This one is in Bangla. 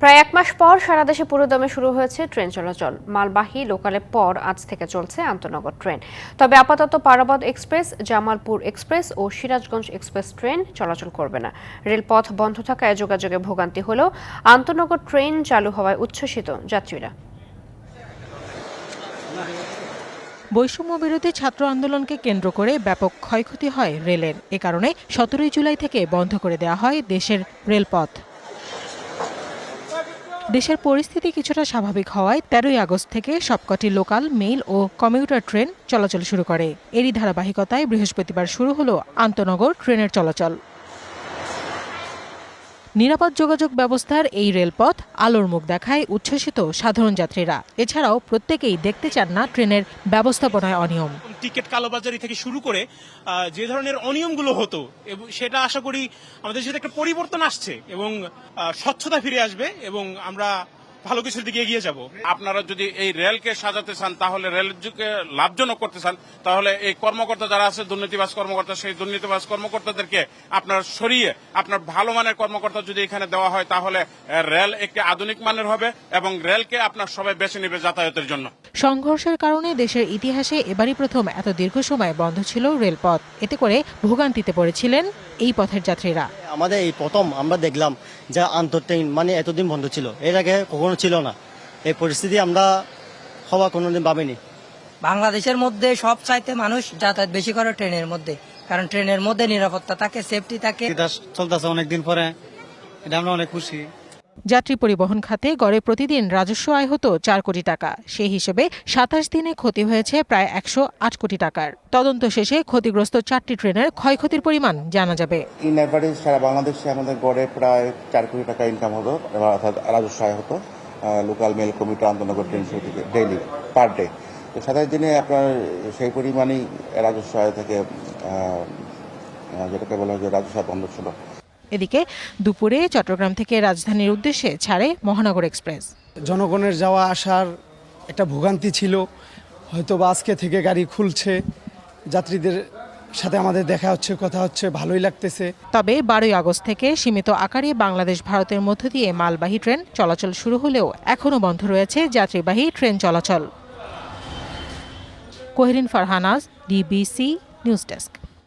প্রায় এক মাস পর সারা দেশে পুরোদমে শুরু হয়েছে ট্রেন চলাচল। মালবাহী লোকালের পর আজ থেকে চলছে আন্তনগর ট্রেন। তবে আপাতত পারাবত এক্সপ্রেস, জামালপুর এক্সপ্রেস ও সিরাজগঞ্জ এক্সপ্রেস ট্রেন চলাচল করবে না। রেলপথ বন্ধ থাকায় যোগাযোগে ভোগান্তি হলেও আন্তনগর ট্রেন চালু হওয়ায় উচ্ছ্বসিত যাত্রীরা। বৈষম্য বিরোধী ছাত্র আন্দোলনকে কেন্দ্র করে ব্যাপক ক্ষয়ক্ষতি হয় রেলের। এ কারণে 17 জুলাই থেকে বন্ধ করে দেওয়া হয় দেশের রেলপথ। দেশের পরিস্থিতি কিছুটা স্বাভাবিক হওয়ায় 13 আগস্ট থেকে সবকটি লোকাল, মেইল ও কমিউটার ট্রেন চলাচল শুরু করে। এরই ধারাবাহিকতায় বৃহস্পতিবার শুরু হলো আন্তনগর ট্রেনের চলাচল। নিরাপদ যোগাযোগ ব্যবস্থার এই রেলপথ আলোর মুখ দেখায় উচ্ছ্বসিত সাধারণ যাত্রীরা। এছাড়াও প্রত্যেকেই দেখতে চান না ট্রেনের ব্যবস্থাপনায় অনিয়ম। টিকিট কালোবাজারি থেকে শুরু করে যে ধরনের অনিয়মগুলো হতো, সেটা আশা করি আমাদের সাথে একটা পরিবর্তন আসছে এবং স্বচ্ছতা ফিরে আসবে এবং আমরা ভালো কিছুর দিকে এগিয়ে যাব। আপনারা যদি এই রেলকে সাজাতে চান, তাহলে রেলকে লাভজনক করতে চান, তাহলে এই কর্মকর্তা যারা আছে দুর্নীতিবাজ কর্মকর্তা, সেই দুর্নীতিবাজ কর্মকর্তাদেরকে আপনার সরিয়ে আপনার ভালো মানের কর্মকর্তা যদি এখানে দেওয়া হয়, তাহলে রেল একটি আধুনিক মানের হবে এবং রেলকে আপনার সবাই বেছে নেবে যাতায়াতের জন্য। সংঘর্ষের কারণে দেশের ইতিহাসে এবারই প্রথম এত দীর্ঘ সময় বন্ধ ছিল রেলপথ। এতে করে ভোগান্তিতে পড়েছিলেন এই পথের যাত্রীরা। আমাদের এই প্রথম আমরা দেখলাম যে আন্তঃট্রেন এতদিন বন্ধ ছিল, এর আগে কখনো ছিল না। এই পরিস্থিতি আমরা হওয়া কোনোদিন ভাবিনি। বাংলাদেশের মধ্যে সব চাইতে মানুষ যাতায়াত বেশি করে ট্রেনের মধ্যে, কারণ ট্রেনের মধ্যে নিরাপত্তা থাকে, সেফটি থাকে। চলতেছে অনেকদিন পরে, এটা আমরা অনেক খুশি। যাত্রী পরিবহন খাতে গড়ে প্রতিদিন রাজস্ব আয় হতো 4 কোটি টাকা। সেই হিসেবে 27 দিনে ক্ষতি হয়েছে প্রায় 108 কোটি টাকার। তদন্ত শেষে ক্ষতিগ্রস্ত 4টি ট্রেনের ক্ষয়ক্ষতির পরিমাণ জানা যাবে। ইন এভারেজ সারা বাংলাদেশে আমাদের গড়ে প্রায় 4 কোটি টাকা ইনকাম হতো, অর্থাৎ রাজস্ব আয় হতো লোকাল, মেল, কমিউটার, আন্তনগর ট্রেন থেকে ডেইলি পার ডে। তো 27 দিনে আপনার সেই পরিমাণই রাজস্ব আয় থেকে যেটাকে বলা হয় যে রাজস্ব আয় বন্ধ ছিল। এদিকে দুপুরে চট্টগ্রাম থেকে রাজধানীর উদ্দেশ্যে ছাড়ে মহানগর এক্সপ্রেস। জনগণের যাওয়া আসার একটা ভোগান্তি ছিল, হয়তো বা আজকে থেকে গাড়ি খুলছে, যাত্রীদের সাথে আমাদের দেখা হচ্ছে, কথা হচ্ছে, ভালোই লাগতেছে। তবে 12 আগস্ট থেকে সীমিত আকারে বাংলাদেশ ভারতের মধ্য দিয়ে মালবাহী ট্রেন চলাচল শুরু হলেও এখনও বন্ধ রয়েছে যাত্রীবাহী ট্রেন চলাচল। কোহেরিন ফারহানাজ, ডিবিসি নিউজ ডেস্ক।